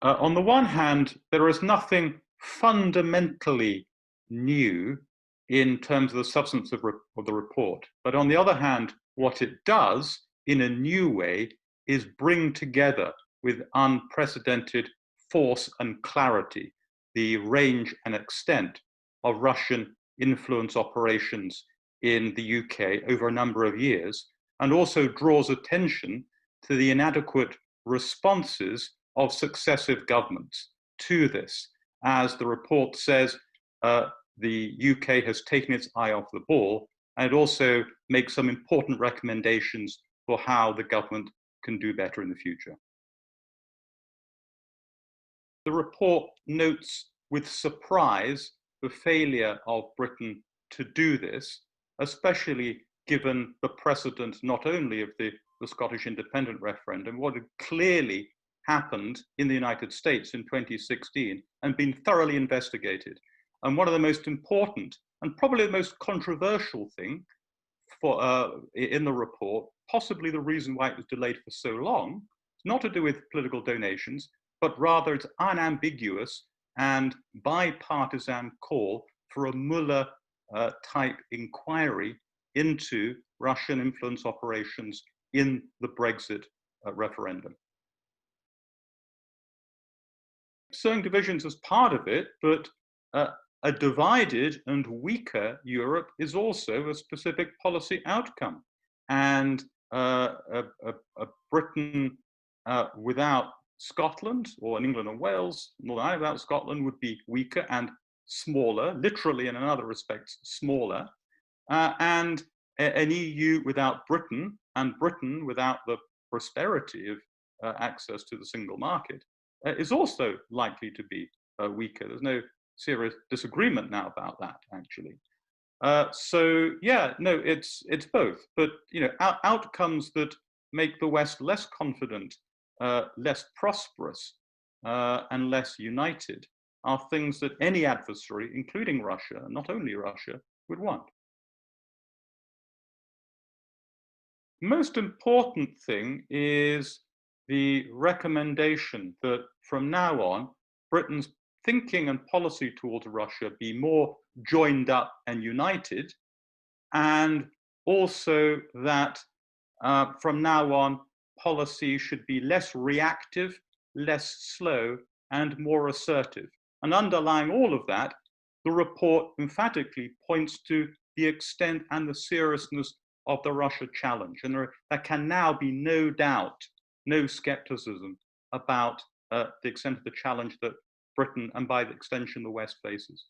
On the one hand, there is nothing fundamentally new in terms of the substance of the report. But on the other hand, what it does in a new way is bring together with unprecedented force and clarity the range and extent of Russian influence operations in the UK over a number of years, and also draws attention to the inadequate responses of successive governments to this. As the report says, the UK has taken its eye off the ball, and it also makes some important recommendations for how the government can do better in the future. The report notes with surprise the failure of Britain to do this, especially given the precedent not only of the Scottish independent referendum, what had clearly happened in the United States in 2016 and been thoroughly investigated. And one of the most important and probably the most controversial thing in the report, possibly the reason why it was delayed for so long, it's not to do with political donations, but rather its unambiguous and bipartisan call for a Mueller type inquiry into Russian influence operations in the Brexit referendum. Sowing divisions as part of it, but a divided and weaker Europe is also a specific policy outcome. And a Britain without Scotland, or an England and Wales, Northern Ireland without Scotland, would be weaker and smaller, literally and in other respects smaller. And an EU without Britain, and Britain without the prosperity of access to the single market, is also likely to be weaker. There's no serious disagreement now about that, actually. So yeah, no, it's both. But outcomes that make the West less confident, less prosperous, and less united are things that any adversary, including Russia, not only Russia, would want. Most important thing is the recommendation that from now on, Britain's thinking and policy towards Russia be more joined up and united, and also that from now on, policy should be less reactive, less slow, and more assertive. And underlying all of that, the report emphatically points to the extent and the seriousness of the Russia challenge. And there can now be no doubt, no skepticism about the extent of the challenge that Britain, and by the extension the West, faces.